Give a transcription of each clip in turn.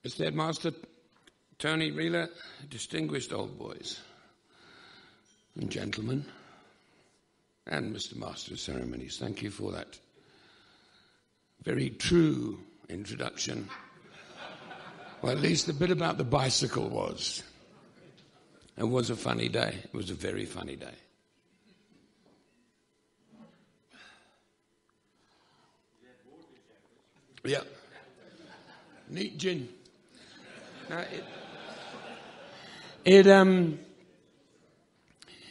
Mr. Headmaster Tony Reeler, distinguished old boys and gentlemen, and Mr. Master of Ceremonies, thank you for that very true introduction. Well, at least the bit about the bicycle was. It was a funny day. It was a very funny day. Yeah. Neat gin. Now,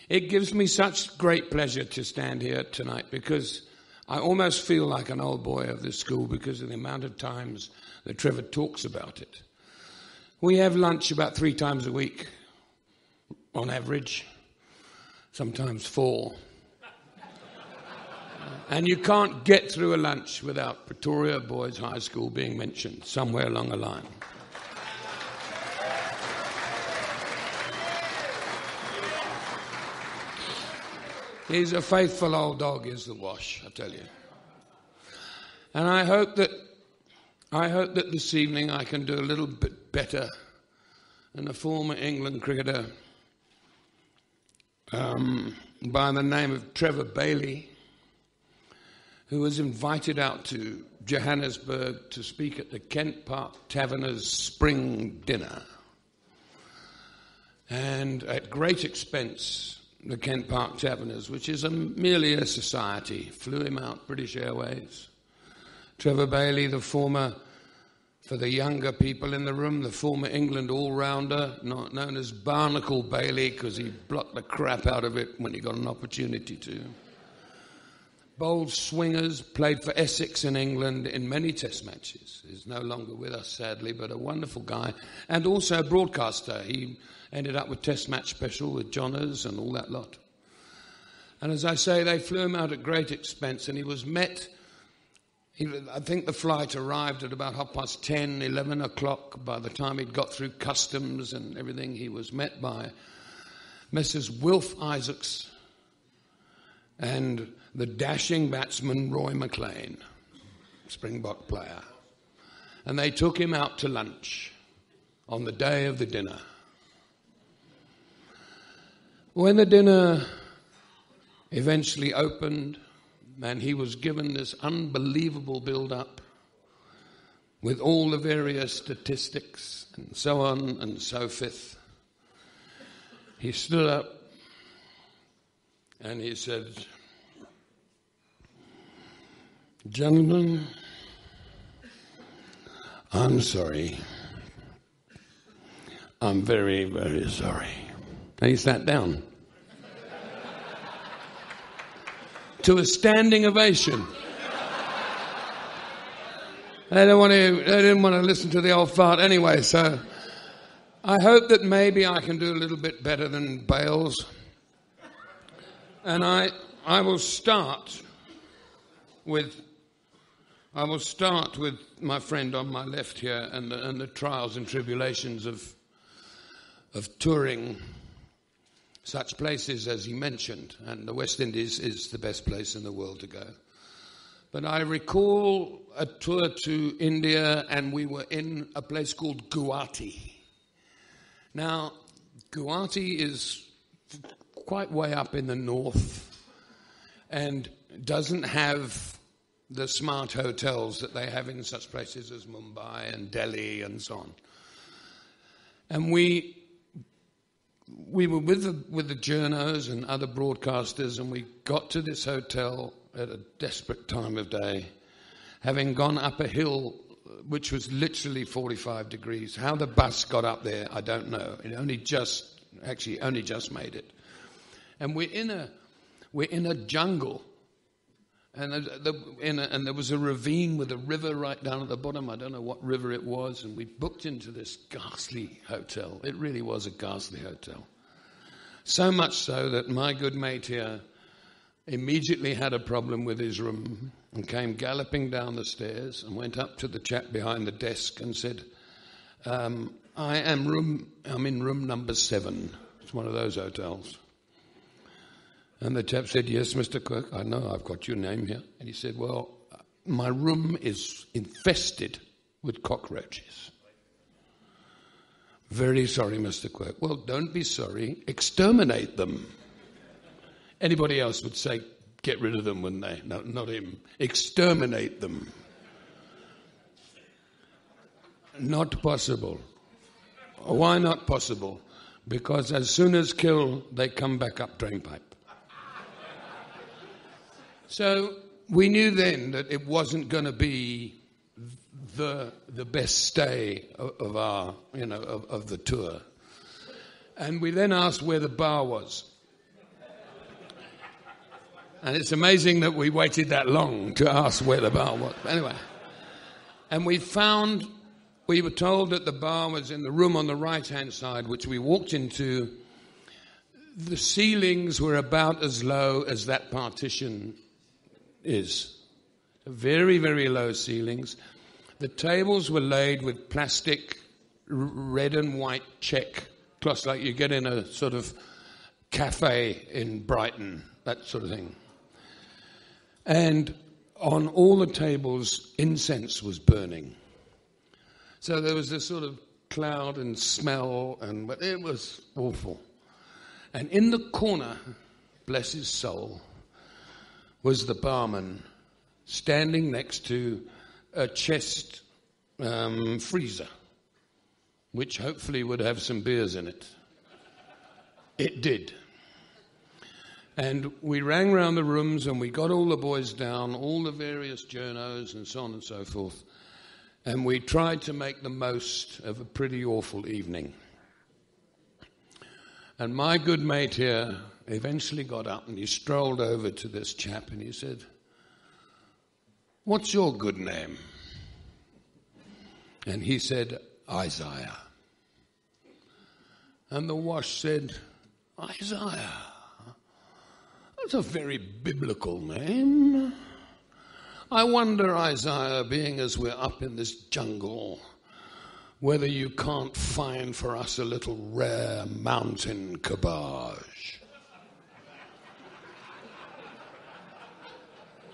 it gives me such great pleasure to stand here tonight because I almost feel like an old boy of this school because of the amount of times that Trevor talks about it. We have lunch about 3 times a week, on average, sometimes 4. And you can't get through a lunch without Pretoria Boys High School being mentioned somewhere along the line. He's a faithful old dog, is the Wash, I tell you. And I hope that this evening I can do a little bit better than a former England cricketer by the name of Trevor Bailey, who was invited out to Johannesburg to speak at the Kent Park Taverners' spring dinner. And at great expense, the Kent Park Taverners, which is merely a society, flew him out, British Airways. Trevor Bailey, the former, for the younger people in the room, the former England all-rounder, not known as Barnacle Bailey because he blocked the crap out of it when he got an opportunity to. Bold swingers, played for Essex in England in many test matches. He's no longer with us, sadly, but a wonderful guy. And also a broadcaster. He ended up with Test Match Special with Johners and all that lot. And as I say, they flew him out at great expense, and he was met. I think the flight arrived at about 10:30, 11 o'clock. By the time he'd got through customs and everything, he was met by Messrs. Wilf Isaacs and the dashing batsman Roy McLean, Springbok player. And they took him out to lunch on the day of the dinner. When the dinner eventually opened and he was given this unbelievable build-up with all the various statistics and so on and so forth, he stood up and he said, "Gentlemen, I'm sorry. I'm very, very sorry." And he sat down to a standing ovation. They didn't want to listen to the old fart anyway, so I hope that maybe I can do a little bit better than Bales. And I will start with my friend on my left here and the trials and tribulations of touring such places as he mentioned, and the West Indies is the best place in the world to go. But I recall a tour to India, and we were in a place called Guwahati. Now, Guwahati is quite way up in the north and doesn't have the smart hotels that they have in such places as Mumbai and Delhi and so on. And we were with the journos and other broadcasters, and we got to this hotel at a desperate time of day, having gone up a hill which was literally 45 degrees. How the bus got up there, I don't know. It only just made it. And we're in a jungle, and there was a ravine with a river right down at the bottom. I don't know what river it was, and we booked into this ghastly hotel. It really was a ghastly hotel. So much so that my good mate here immediately had a problem with his room and came galloping down the stairs and went up to the chap behind the desk and said, I'm in room number 7. It's one of those hotels. And the chap said, "Yes, Mr. Quirk, I know, I've got your name here." And he said, "Well, my room is infested with cockroaches." Very sorry, Mr. Quirk. Well, don't be sorry. Exterminate them. Anybody else would say, get rid of them, wouldn't they? No, not him. Exterminate them. Not possible. Why not possible? Because as soon as kill, they come back up drain pipe. So we knew then that it wasn't going to be the best stay of our, of the tour. And we then asked where the bar was. And it's amazing that we waited that long to ask where the bar was. Anyway, and we were told that the bar was in the room on the right-hand side, which we walked into. The ceilings were about as low as that partition is. Very, very low ceilings. The tables were laid with plastic red and white check cloths like you get in a sort of cafe in Brighton, that sort of thing. And on all the tables, incense was burning. So there was this sort of cloud and smell, and it was awful. And in the corner, bless his soul, was the barman standing next to a chest freezer, which hopefully would have some beers in it. It did. And we rang round the rooms and we got all the boys down, all the various journos and so on and so forth. And we tried to make the most of a pretty awful evening. And my good mate here eventually got up and he strolled over to this chap and he said, "What's your good name?" And he said, "Isaiah." And the wash said, "Isaiah? That's a very biblical name. I wonder, Isaiah, being as we're up in this jungle, whether you can't find for us a little rare mountain cabbage."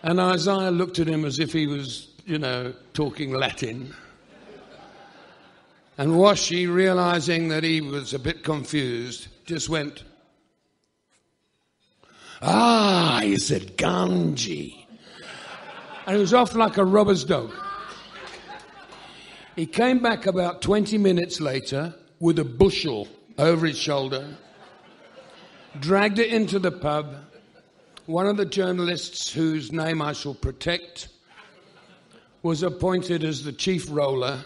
And Isaiah looked at him as if he was, talking Latin. And Washi, realizing that he was a bit confused, just went, "Ah," he said, "Ganji." And he was off like a robber's dog. He came back about 20 minutes later with a bushel over his shoulder, dragged it into the pub. One of the journalists, whose name I shall protect, was appointed as the chief roller.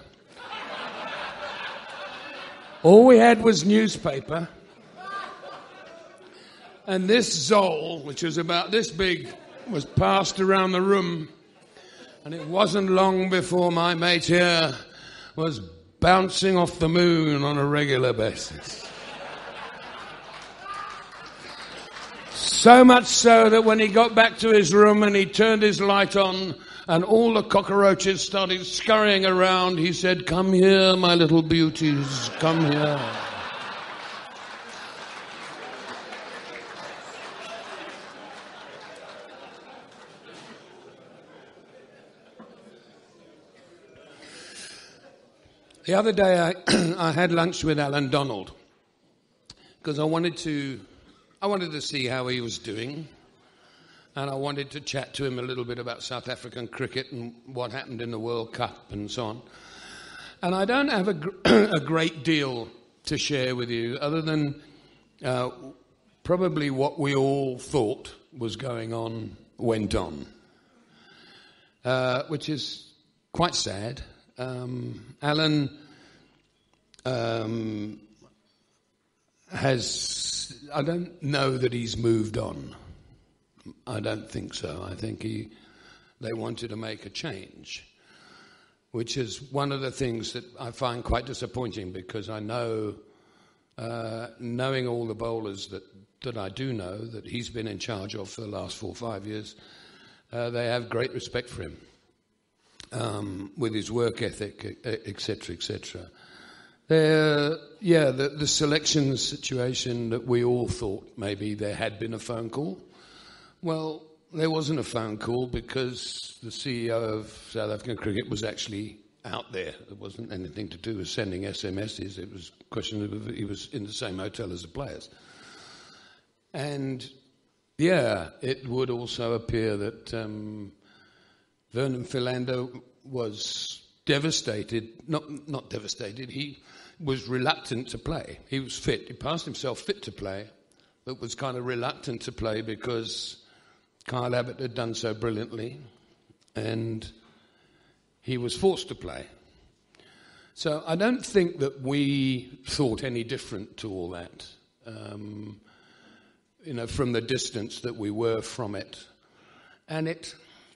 All we had was newspaper. And this Zoll, which was about this big, was passed around the room. And it wasn't long before my mate here was bouncing off the moon on a regular basis. So much so that when he got back to his room and he turned his light on and all the cockroaches started scurrying around, he said, "Come here, my little beauties, come here." The other day I had lunch with Alan Donald because I wanted to see how he was doing, and I wanted to chat to him a little bit about South African cricket and what happened in the World Cup and so on. And I don't have a great deal to share with you other than probably what we all thought was going on went on, which is quite sad. Alan I don't know that he's moved on. I don't think so. I think they wanted to make a change, which is one of the things that I find quite disappointing because I know, knowing all the bowlers that I do know, that he's been in charge of for the last 4 or 5 years, they have great respect for him. With his work ethic, etc., etc. The selection situation that we all thought maybe there had been a phone call. Well, there wasn't a phone call because the CEO of South African Cricket was actually out there. It wasn't anything to do with sending SMSs. It was a question of he was in the same hotel as the players. And, yeah, it would also appear that Vernon Philander was devastated. Not devastated. He was reluctant to play. He was fit. He passed himself fit to play, but was kind of reluctant to play because Kyle Abbott had done so brilliantly, and he was forced to play. So I don't think that we thought any different to all that, from the distance that we were from it. And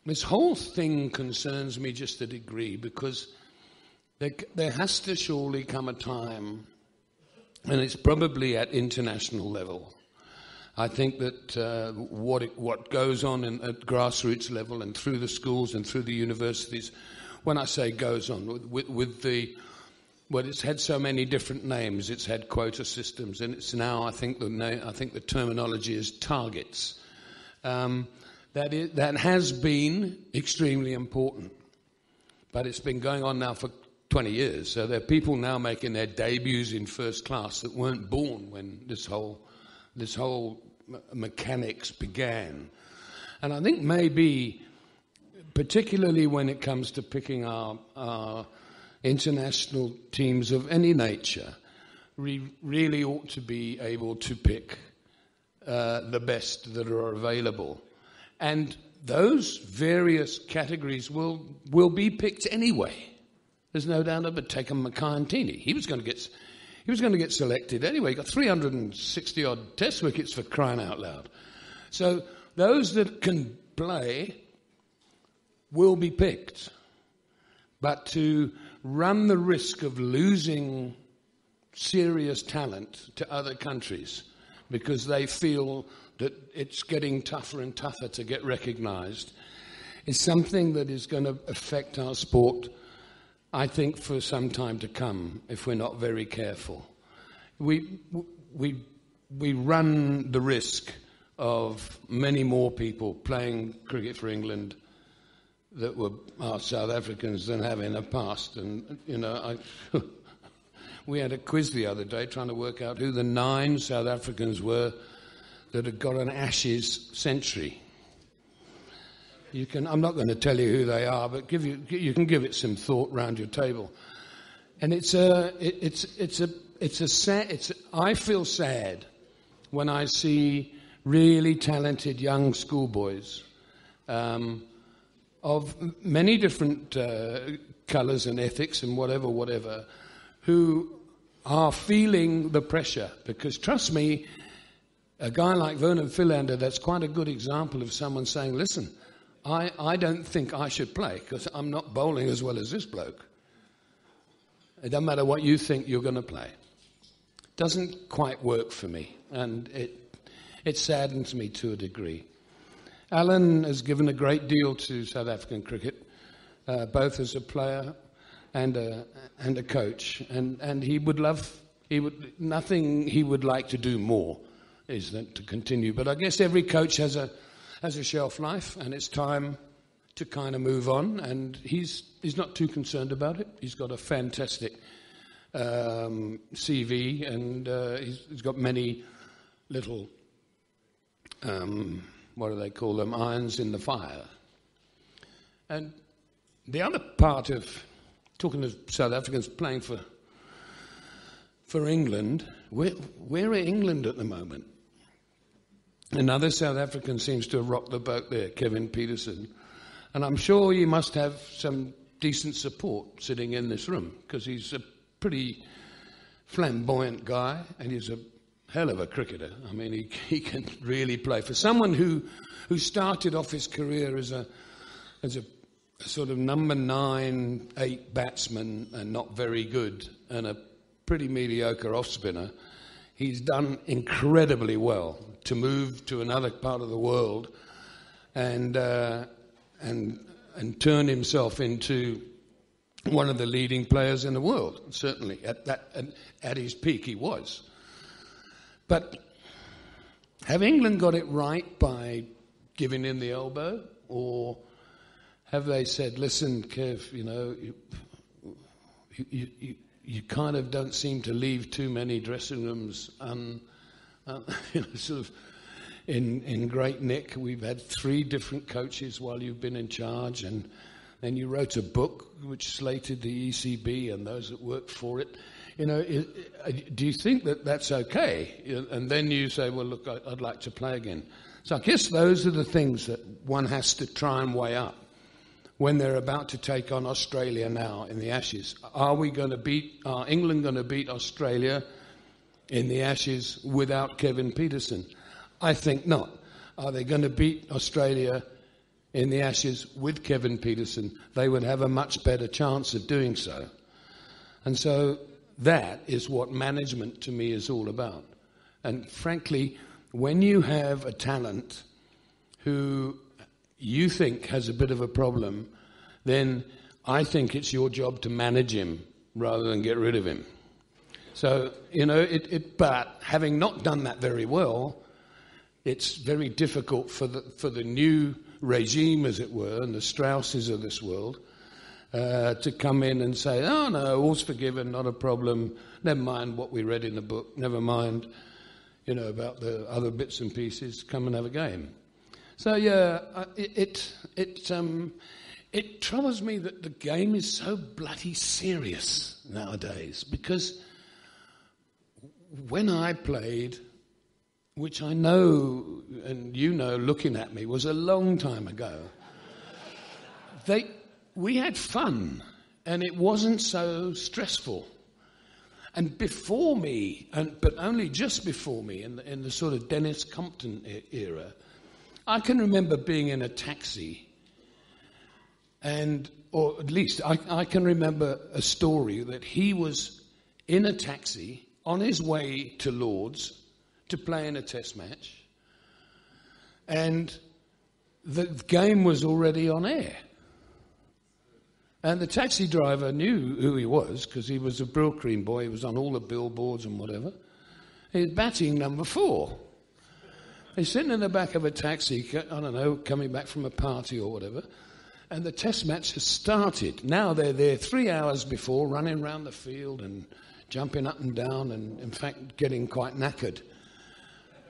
this whole thing concerns me just a degree, because there has to surely come a time, and it's probably at international level. I think that what goes on at grassroots level and through the schools and through the universities, when I say goes on, it's had so many different names. It's had quota systems, and it's now, I think the terminology is targets. That has been extremely important, but it's been going on now for 20 years. So there are people now making their debuts in first class that weren't born when this whole mechanics began. And I think maybe, particularly when it comes to picking our international teams of any nature, we really ought to be able to pick the best that are available. And those various categories will be picked anyway. There's no doubt about it. Take a Mackay-Ntini. He was going to get selected anyway. He got 360 odd test wickets, for crying out loud. So those that can play will be picked. But to run the risk of losing serious talent to other countries because they feel that it's getting tougher and tougher to get recognised is something that is going to affect our sport, I think, for some time to come, if we're not very careful. We run the risk of many more people playing cricket for England that were our South Africans than have in the past. And, we had a quiz the other day trying to work out who the 9 South Africans were that had got an Ashes century. I'm not going to tell you who they are, but you can give it some thought round your table. And I feel sad when I see really talented young schoolboys of many different colours and ethics and whatever, who are feeling the pressure. Because trust me, a guy like Vernon Philander, that's quite a good example of someone saying, listen, I don't think I should play because I'm not bowling as well as this bloke. It doesn't matter what you think, you're going to play. Doesn't quite work for me, and it saddens me to a degree. Alan has given a great deal to South African cricket, both as a player and a coach, and nothing he would like to do more is than to continue. But I guess every coach has a shelf life, and it's time to kind of move on, and he's not too concerned about it. He's got a fantastic CV, and he's got many little, what do they call them, irons in the fire. And the other part of talking to South Africans playing for England, where are England at the moment? Another South African seems to have rocked the boat there, Kevin Peterson. And I'm sure you must have some decent support sitting in this room, because he's a pretty flamboyant guy and he's a hell of a cricketer. I mean, he can really play. For someone who started off his career as a sort of number 9, 8 batsman and not very good, and a pretty mediocre off-spinner, he's done incredibly well to move to another part of the world and turn himself into one of the leading players in the world. Certainly, at his peak, he was. But have England got it right by giving him the elbow, or have they said, "Listen, Kev, you kind of don't seem to leave too many dressing rooms sort of in great nick. We've had 3 different coaches while you've been in charge, and then you wrote a book which slated the ECB and those that worked for it. Do you think that that's okay? And then you say, well, look, I'd like to play again. So I guess those are the things that one has to try and weigh up when they're about to take on Australia now in the Ashes. Are England going to beat Australia in the Ashes without Kevin Pietersen? I think not. Are they going to beat Australia in the Ashes with Kevin Pietersen? They would have a much better chance of doing so. And so that is what management to me is all about. And frankly, when you have a talent who you think has a bit of a problem, then I think it's your job to manage him rather than get rid of him. So, but having not done that very well, it's very difficult for the new regime, as it were, and the Strausses of this world, to come in and say, oh no, all's forgiven, not a problem, never mind what we read in the book, never mind, about the other bits and pieces, come and have a game. So yeah, it troubles me that the game is so bloody serious nowadays, because when I played, which I know, and looking at me, was a long time ago, we had fun, and it wasn't so stressful. And before me, but only just before me, in the sort of Dennis Compton era, I can remember being in a taxi, or at least I can remember a story that he was in a taxi on his way to Lord's to play in a test match, and the game was already on air. And the taxi driver knew who he was, because he was a Brill Cream boy. He was on all the billboards and whatever. He was batting number 4. He's sitting in the back of a taxi, I don't know, coming back from a party or whatever, and the test match has started. Now they're there 3 hours before, running around the field and jumping up and down, and in fact getting quite knackered.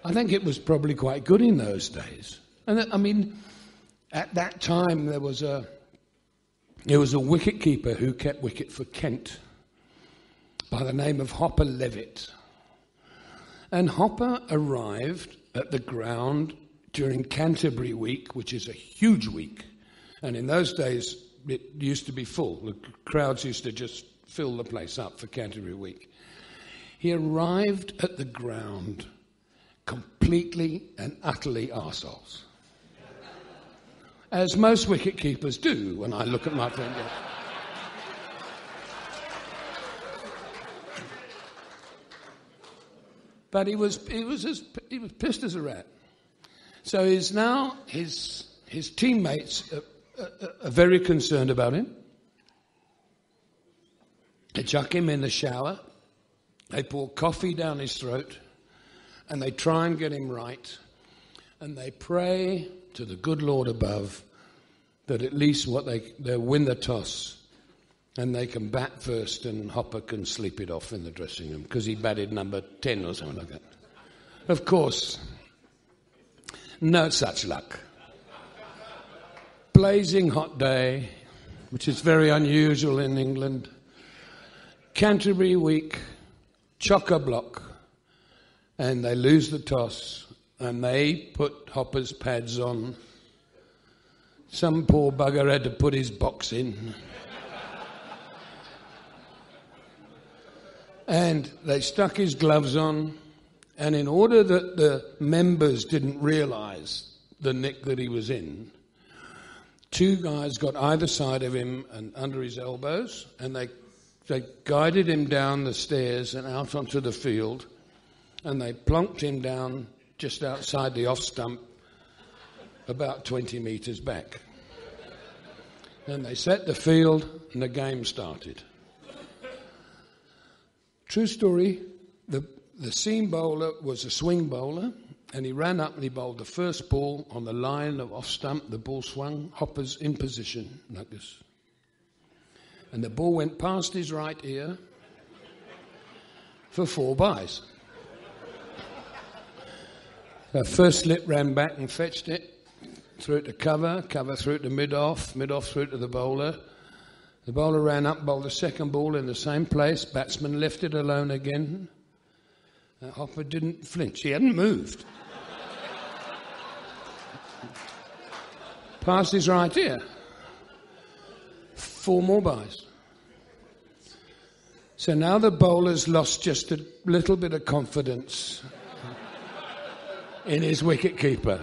I think it was probably quite good in those days. And at that time there was a wicket keeper who kept wicket for Kent by the name of Hopper Levitt. And Hopper arrived at the ground during Canterbury week, which is a huge week. And in those days, it used to be full. The crowds used to just fill the place up for Canterbury week. He arrived at the ground completely and utterly arseholes. As most wicket keepers do, when I look at my friend. But he was pissed as a rat. So his teammates are very concerned about him. They chuck him in the shower. They pour coffee down his throat, and they try and get him right. And they pray to the good Lord above that at least they'll win the toss and they can bat first, and Hopper can sleep it off in the dressing room, because he batted number 10 or something like that. Of course, no such luck. Blazing hot day, which is very unusual in England. Canterbury week, chock-a-block, and they lose the toss, and they put Hopper's pads on. Some poor bugger had to put his box in. And they stuck his gloves on, and in order that the members didn't realise the nick that he was in, 2 guys got either side of him and under his elbows, and they guided him down the stairs and out onto the field, and they plonked him down just outside the off stump, about 20 metres back. And they set the field, and the game started. True story, the seam bowler was a swing bowler, and he ran up and he bowled the first ball on the line of off stump. The ball swung, Hopper's in position like this. And the ball went past his right ear for 4 byes. The first slip ran back and fetched it, threw it to cover threw it to mid-off threw it to the bowler. The bowler ran up, bowled the second ball in the same place. Batsman left it alone again. Hopper didn't flinch. He hadn't moved. Past his right ear. 4 more byes. So now the bowler's lost just a little bit of confidence in his wicket-keeper.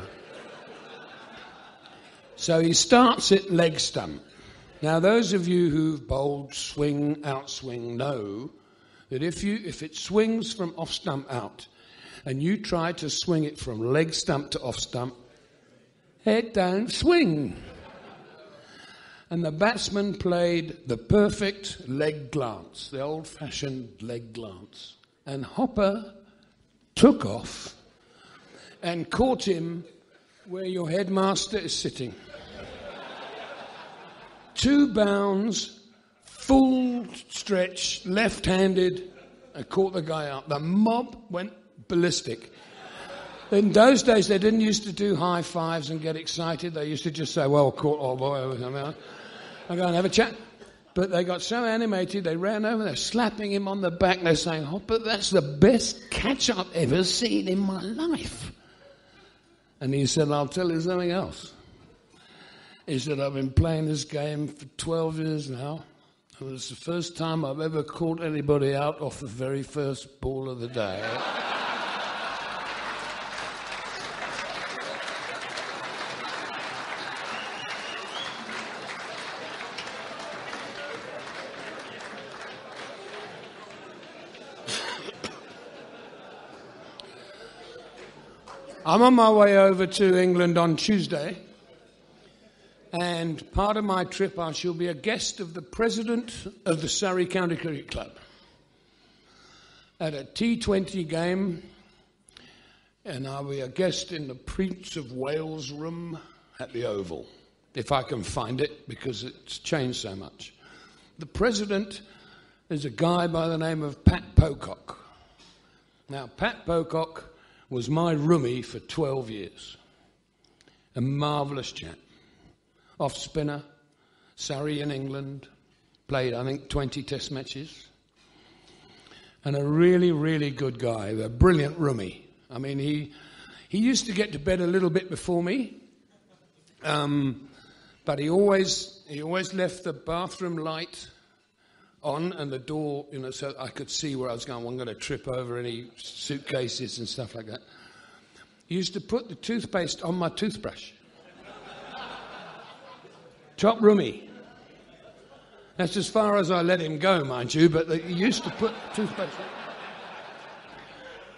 So he starts at leg stump. Now, those of you who've bowled swing, outswing know that if it swings from off stump out and you try to swing it from leg stump to off stump, it don't swing. And the batsman played the perfect leg glance, the old-fashioned leg glance. And Hopper took off and caught him where your headmaster is sitting. 2 bounds, full stretch, left-handed, and caught the guy out. The mob went ballistic. In those days, they didn't used to do high fives and get excited. They used to just say, well, caught, oh boy, I'll go and have a chat. But they got so animated, they ran over, they're slapping him on the back, they're saying, Hopper, that's the best catch I've ever seen in my life. And he said, I'll tell you something else. He said, I've been playing this game for 12 years now. It was the first time I've ever caught anybody out off the very first ball of the day. I'm on my way over to England on Tuesday. And part of my trip, I shall be a guest of the president of the Surrey County Cricket Club at a T20 game, and I'll be a guest in the Prince of Wales room at the Oval, if I can find it, because it's changed so much. The president is a guy by the name of Pat Pocock. Now, Pat Pocock was my roomie for 12 years. A marvellous chap. Off spinner, Surrey in England, played, I think, 20 test matches. And a really, really good guy, a brilliant roomie. I mean, he used to get to bed a little bit before me, but he always left the bathroom light on and the door, so I could see where I was going. I wasn't going to trip over any suitcases and stuff like that. He used to put the toothpaste on my toothbrush. Top roomie. That's as far as I let him go, mind you, but he used to put toothpaste on.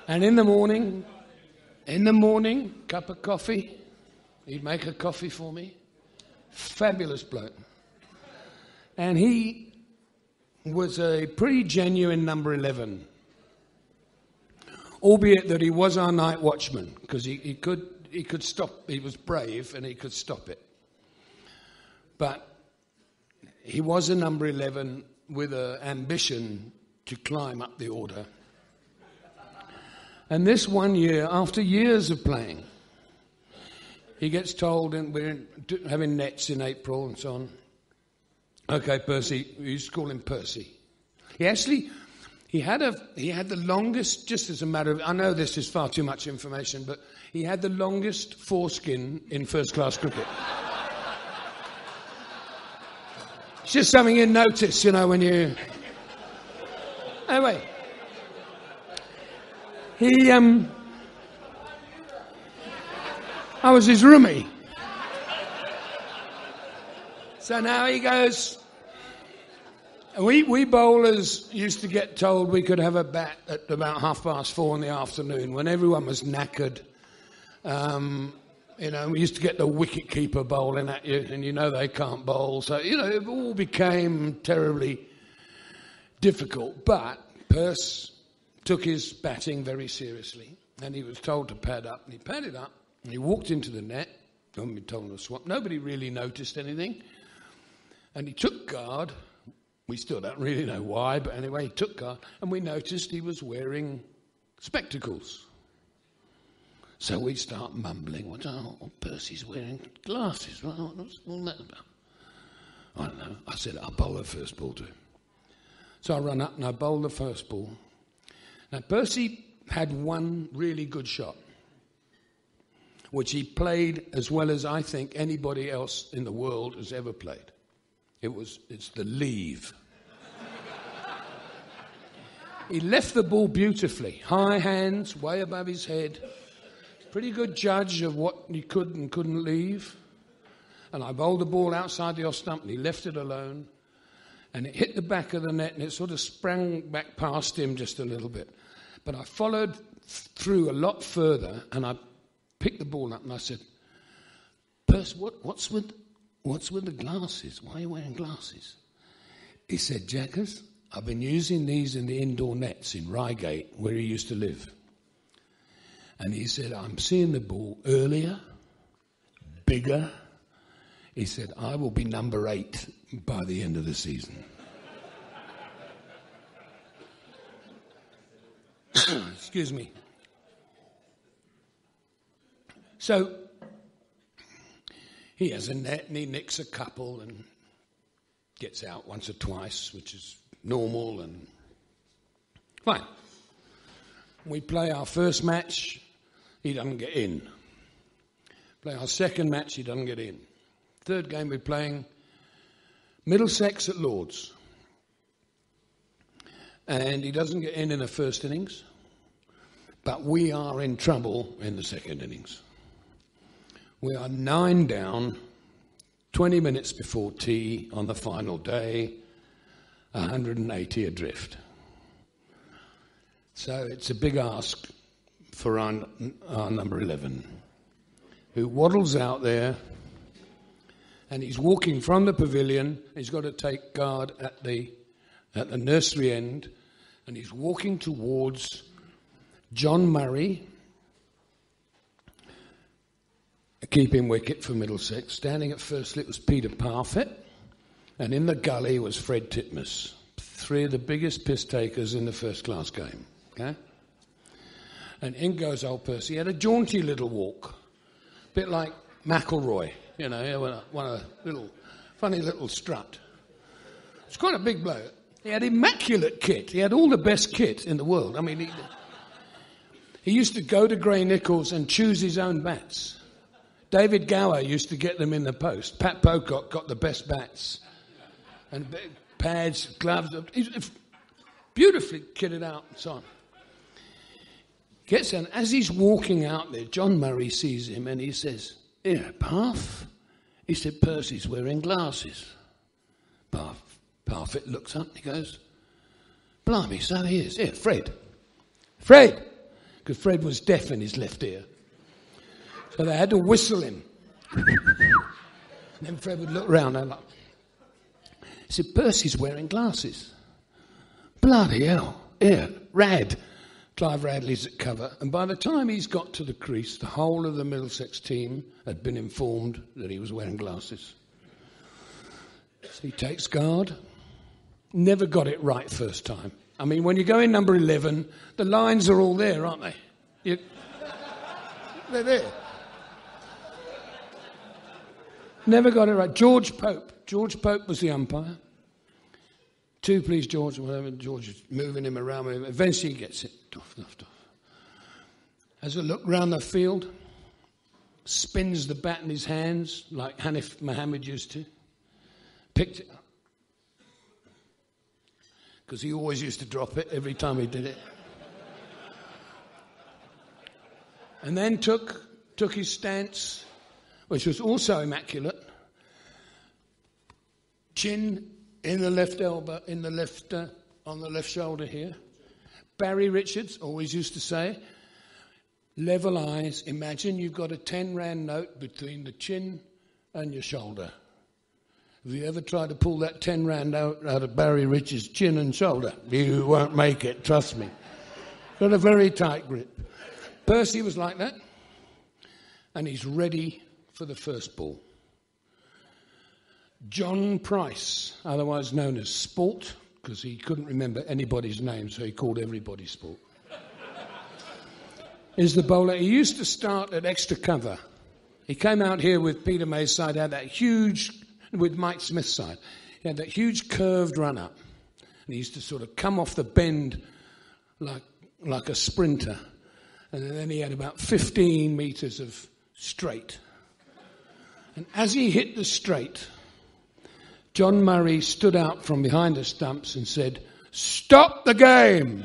And in the morning, cup of coffee, he'd make a coffee for me. Fabulous bloke. And he was a pretty genuine number 11. Albeit that he was our night watchman, because he could stop, he was brave and he could stop it. But he was a number 11 with an ambition to climb up the order. And this one year, after years of playing, he gets told, and we're having nets in April and so on. Okay, Percy, we used to call him Percy. He had the longest, just as a matter of, I know this is far too much information, but he had the longest foreskin in first-class cricket. It's just something you notice, when you... Anyway. I was his roomie. So now he goes... We bowlers used to get told we could have a bat at about 4:30 in the afternoon when everyone was knackered. We used to get the wicket-keeper bowling at you, and they can't bowl. So, it all became terribly difficult. But Perce took his batting very seriously, and he was told to pad up. And he padded up, and he walked into the net. Nobody told him to swap. Nobody really noticed anything. And he took guard We still don't really know why, but anyway, he took guard, and we noticed he was wearing spectacles. So we start mumbling, Percy's wearing glasses. What's all that about? I don't know. I said, I'll bowl the first ball to him. So I run up and I bowl the first ball. Now, Percy had one really good shot, which he played as well as I think anybody else in the world has ever played. It's the leave. He left the ball beautifully. High hands, way above his head. Pretty good judge of what he could and couldn't leave. And I bowled the ball outside the off stump and he left it alone. And it hit the back of the net and it sort of sprang back past him just a little bit. But I followed through a lot further and I picked the ball up and I said, Percy, what's with the glasses? Why are you wearing glasses? He said, Jackers, I've been using these in the indoor nets in Reigate, where he used to live. And he said, I'm seeing the ball earlier, bigger. He said, I will be number 8 by the end of the season. Excuse me. So he has a net and he nicks a couple and gets out once or twice, which is normal and fine. We play our first match, he doesn't get in. Play our second match, he doesn't get in. Third game we're playing Middlesex at Lord's. And he doesn't get in the first innings, but we are in trouble in the second innings. We are 9 down, 20 minutes before tea on the final day, 180 adrift. So it's a big ask for our number 11, who waddles out there, and he's walking from the pavilion. He's got to take guard at the nursery end, and he's walking towards John Murray, keeping wicket for Middlesex. Standing at first it was Peter Parfitt, and in the gully was Fred Titmuss, 3 of the biggest piss takers in the first class game. Okay? And in goes old Percy. He had a jaunty little walk, a bit like McElroy, one of little funny little strut. It's quite a big bloke. He had immaculate kit. He had all the best kit in the world. I mean, he used to go to Grey Nichols and choose his own bats. David Gower used to get them in the post. Pat Pocock got the best bats. And pads, gloves. He's beautifully kitted out and so on. Gets in. As he's walking out there, John Murray sees him and he says, "Here, Parf." He said, "Percy's wearing glasses." Parfitt looks up and he goes, "Blimey, so he is. Here, Fred." Fred! Because Fred was deaf in his left ear. So they had to whistle him. And then Fred would look round and like, he said, "Percy's wearing glasses." Bloody hell. Here, Rad. Clive Radley's at cover. And by the time he's got to the crease, the whole of the Middlesex team had been informed that he was wearing glasses. So he takes guard. Never got it right first time. I mean, when you go in number 11, the lines are all there, aren't they? They're there. Never got it right. George Pope was the umpire. 2, please, George, whatever. George is moving him around. Eventually he gets it. Doff. Has a look round the field. Spins the bat in his hands like Hanif Mohammed used to. Picked it up. Because he always used to drop it every time he did it. And then took his stance, which was also immaculate. Chin in the left elbow, in the left, on the left shoulder here. Barry Richards always used to say, level eyes. Imagine you've got a 10 rand note between the chin and your shoulder. Have you ever tried to pull that 10 rand out of Barry Richards' chin and shoulder? You won't make it, trust me. Got a very tight grip. Percy was like that, and he's ready for the first ball. John Price, otherwise known as Sport, because he couldn't remember anybody's name, so he called everybody Sport, is the bowler. He used to start at extra cover. He came out here with Peter May's side, had that huge, with Mike Smith's side, he had that huge curved run-up. And he used to sort of come off the bend like a sprinter. And then he had about 15 metres of straight. And as he hit the straight, John Murray stood out from behind the stumps and said, "Stop the game!"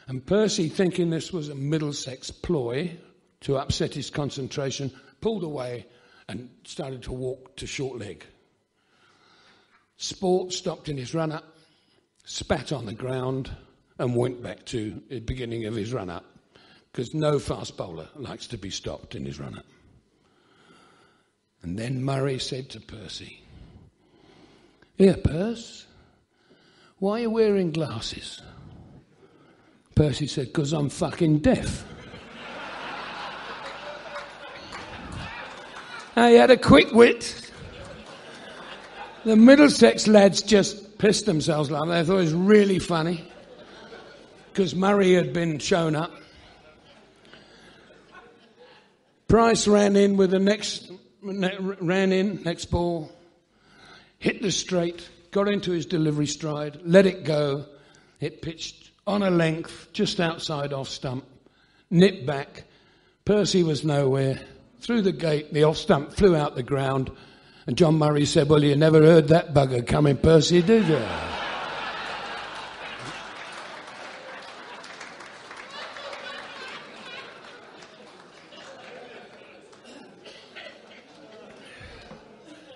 And Percy, thinking this was a Middlesex ploy to upset his concentration, pulled away and started to walk to short leg. Sport stopped in his run-up, spat on the ground, and went back to the beginning of his run-up, because no fast bowler likes to be stopped in his run-up. And then Murray said to Percy, "Here, Perce, why are you wearing glasses?" Percy said, "Because I'm fucking deaf." He had a quick wit. The Middlesex lads just pissed themselves like that. They thought it was really funny because Murray had been shown up. Price ran in with the next ball, hit the straight, got into his delivery stride, let it go. It pitched on a length just outside off stump, nipped back. Percy was nowhere. Through the gate, the off stump flew out the ground, and John Murray said, "Well, you never heard that bugger coming, Percy, did you?"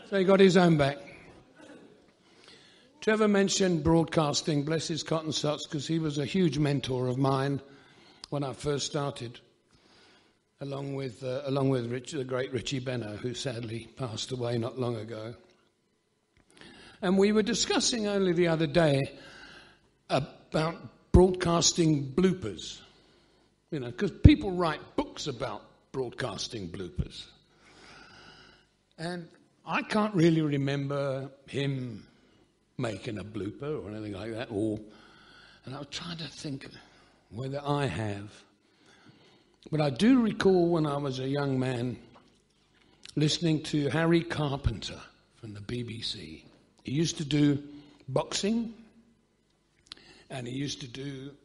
So he got his own back. Trevor mentioned broadcasting, bless his cotton socks, because he was a huge mentor of mine when I first started, along with the great Richie Benno, who sadly passed away not long ago. And we were discussing only the other day about broadcasting bloopers, because people write books about broadcasting bloopers. And I can't really remember him making a blooper or anything like that. And I was trying to think whether I have. But I do recall when I was a young man listening to Harry Carpenter from the BBC. He used to do boxing, and he used to do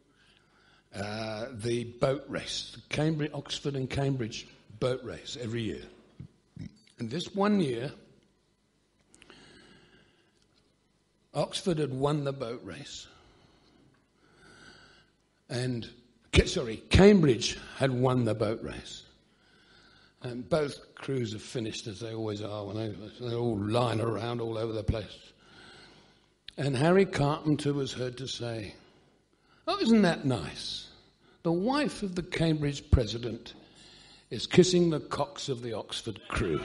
the boat race, the Oxford and Cambridge boat race every year. And this one year, Oxford had won the boat race. Cambridge had won the boat race. And both crews have finished, as they always are, when they're all lying around all over the place. And Harry Carpenter was heard to say, "Oh, isn't that nice? The wife of the Cambridge president is kissing the cocks of the Oxford crew."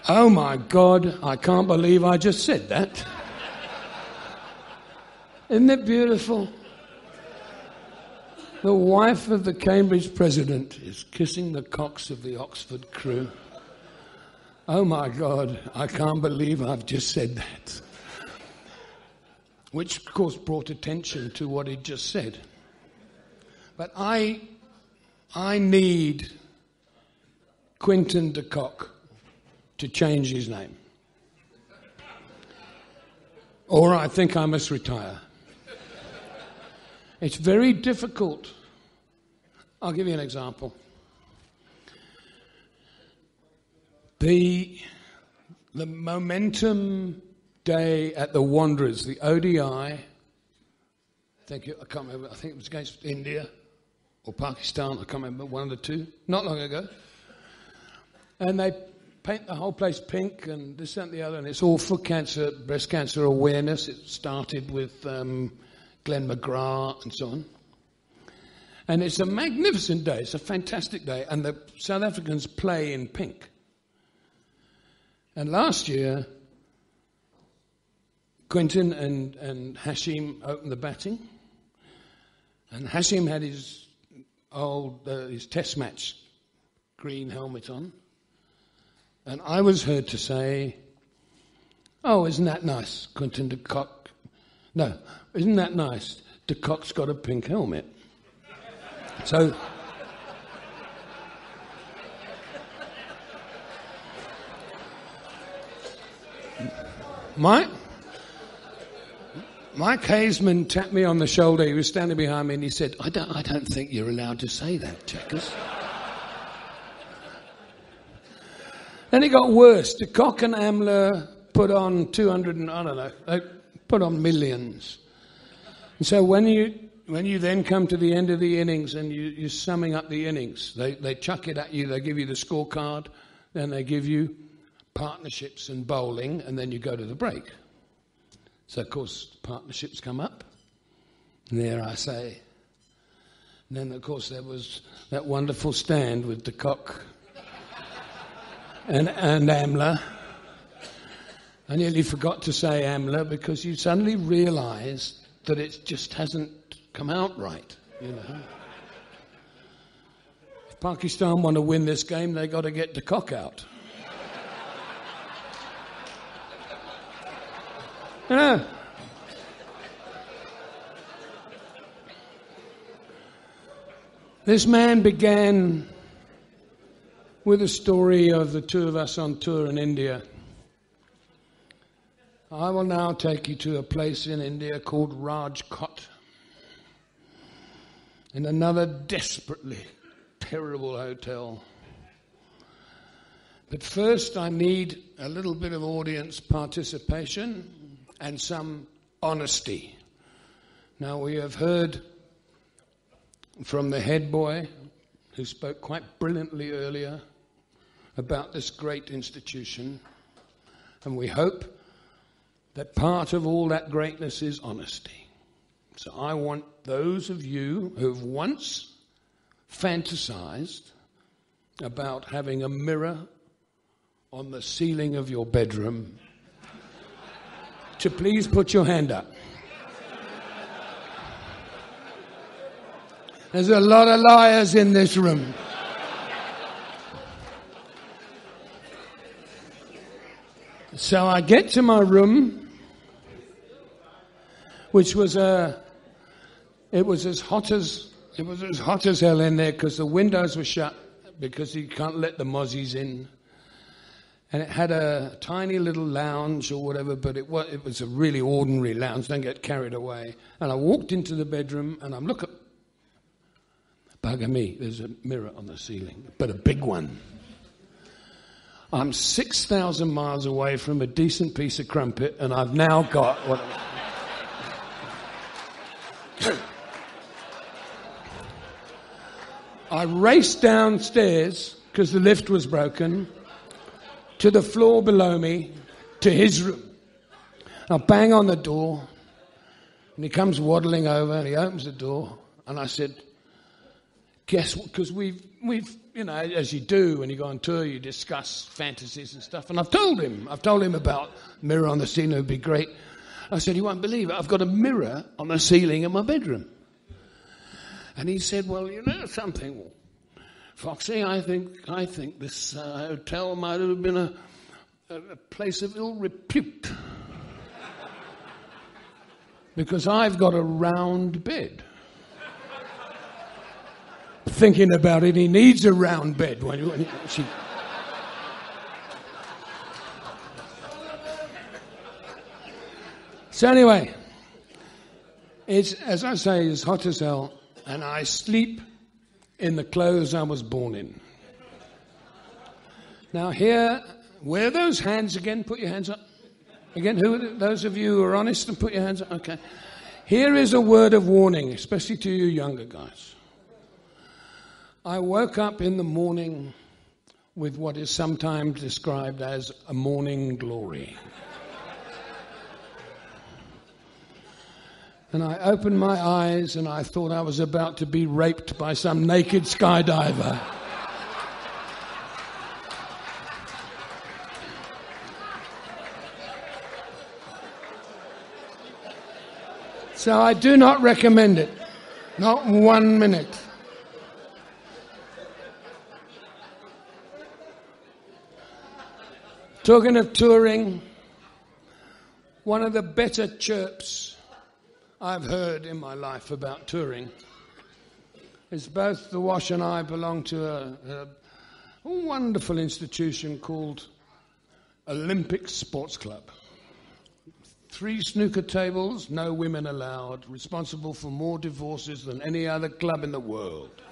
Oh my God, I can't believe I just said that. Isn't it beautiful? The wife of the Cambridge president is kissing the cocks of the Oxford crew. Oh my God, I can't believe I've just said that. Which, of course, brought attention to what he'd just said. But I need Quinton de Kock to change his name. Or I think I must retire. It's very difficult. I'll give you an example. The Momentum Day at the Wanderers, the ODI, I can't remember, I think it was against India or Pakistan, I can't remember, one of the two, not long ago. And they paint the whole place pink and this and the other, and it's all for cancer, breast cancer awareness. It started with Glenn McGrath and so on. And it's a magnificent day. It's a fantastic day. And the South Africans play in pink. And last year, Quinton and Hashim opened the batting. And Hashim had his old his test match green helmet on. And I was heard to say, "Oh, isn't that nice, Quentin de Kock? No, isn't that nice? De Kock's got a pink helmet." So my caseman tapped me on the shoulder. He was standing behind me and he said, I don't think you're allowed to say that, Checkers. Then it got worse. De Kock and Amler put on 200 and, I don't know, they put on millions. And so when you then come to the end of the innings and you're summing up the innings, they chuck it at you, they give you the scorecard, then they give you partnerships and bowling, and then you go to the break. So, of course, partnerships come up, and there I say. And then, of course, there was that wonderful stand with De Kock and Amler. I nearly forgot to say Amler because you suddenly realise that it just hasn't come out right, you know. If Pakistan want to win this game, they've got to get De Kock out. Yeah. This man began with a story of the two of us on tour in India. I will now take you to a place in India called Rajkot, in another desperately terrible hotel. But first I need a little bit of audience participation and some honesty. Now, we have heard from the head boy, who spoke quite brilliantly earlier about this great institution, and we hope that part of all that greatness is honesty. So I want those of you who've once fantasized about having a mirror on the ceiling of your bedroom to please put your hand up. There's a lot of liars in this room. So I get to my room, which was it was as hot as hell in there because the windows were shut because you can't let the mozzies in. And it had a tiny little lounge or whatever, but it was a really ordinary lounge. Don't get carried away. And I walked into the bedroom and I'm looking. Bugger me, there's a mirror on the ceiling, but a big one. I'm 6,000 miles away from a decent piece of crumpet, and I've now got what. I raced downstairs because the lift was broken to the floor below me, to his room. I bang on the door, and he comes waddling over, and he opens the door, and I said, guess what? Because we've, you know, as you do when you go on tour, you discuss fantasies and stuff, and I've told him about mirror on the ceiling, it would be great. I said, you won't believe it, I've got a mirror on the ceiling in my bedroom. And he said, well, you know something, Foxy, I think this hotel might have been a place of ill repute. Because I've got a round bed. Thinking about it, he needs a round bed. So anyway, it's, as I say, it's hot as hell, and I sleep in the clothes I was born in. Now here, where are those hands again? Put your hands up. Again, those of you who are honest and put your hands up? Okay. Here is a word of warning, especially to you younger guys. I woke up in the morning with what is sometimes described as a morning glory. And I opened my eyes and I thought I was about to be raped by some naked skydiver. So I do not recommend it. Not 1 minute. Talking of touring, one of the better chirps I've heard in my life about touring is both the Wash and I belong to a wonderful institution called Olympic Sports Club. 3 snooker tables, no women allowed, responsible for more divorces than any other club in the world.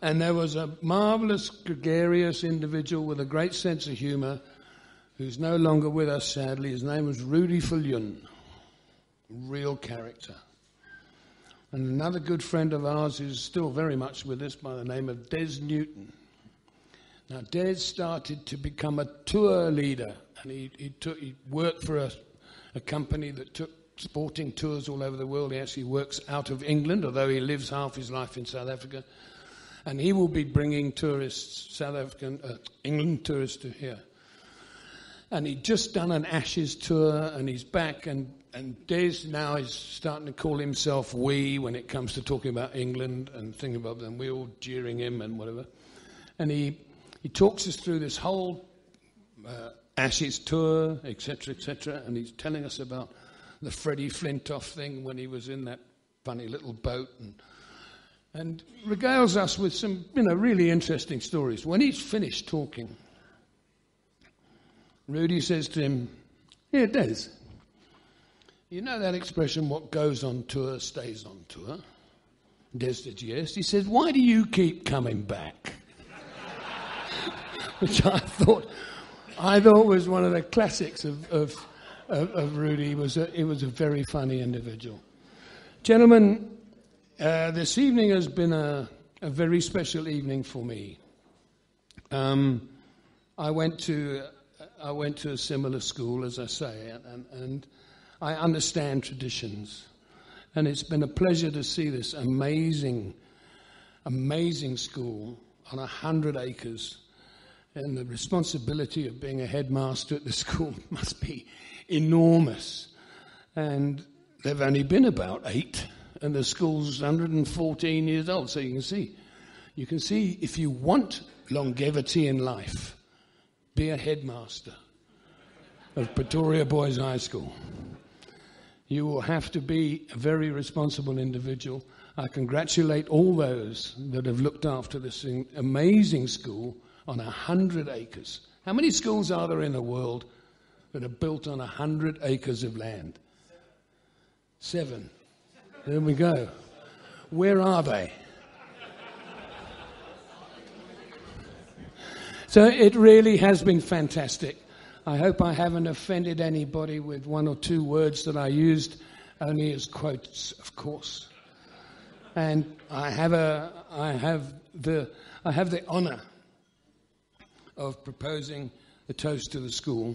And there was a marvellous, gregarious individual with a great sense of humour who's no longer with us, sadly. His name was Rudy Fullyon, real character. And another good friend of ours who's still very much with us by the name of Des Newton. Now, Des started to become a tour leader, and he worked for a company that took sporting tours all over the world. He actually works out of England, although he lives half his life in South Africa. And he will be bringing tourists, England tourists to here. And he'd just done an Ashes tour, and he's back, and Des now is starting to call himself we when it comes to talking about England and thinking about them. We're all jeering him and whatever. And he talks us through this whole Ashes tour, etc., and he's telling us about the Freddie Flintoff thing when he was in that funny little boat, and regales us with some, really interesting stories. When he's finished talking, Rudy says to him, "Here, Des, you know that expression, what goes on tour stays on tour?" Des said, "Yes." He says, "Why do you keep coming back?" Which I thought was one of the classics of Rudy. He was a very funny individual. Gentlemen, this evening has been a very special evening for me. I went to a similar school, as I say, and I understand traditions. And it's been a pleasure to see this amazing school on 100 acres. And the responsibility of being a headmaster at the school must be enormous. And they've only been about 8, and the school's 114 years old. So you can see if you want longevity in life, be a headmaster of Pretoria Boys High School. You will have to be a very responsible individual. I congratulate all those that have looked after this amazing school on 100 acres. How many schools are there in the world that are built on 100 acres of land? 7. There we go. Where are they? So it really has been fantastic. I hope I haven't offended anybody with 1 or 2 words that I used only as quotes, of course. And I have the honour of proposing a toast to the school,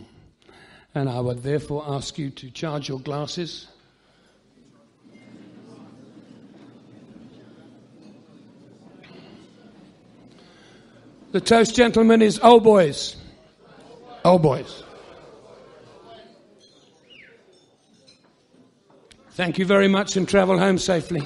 and I would therefore ask you to charge your glasses. The toast, gentlemen, is old boys. Old boys. Thank you very much, and travel home safely.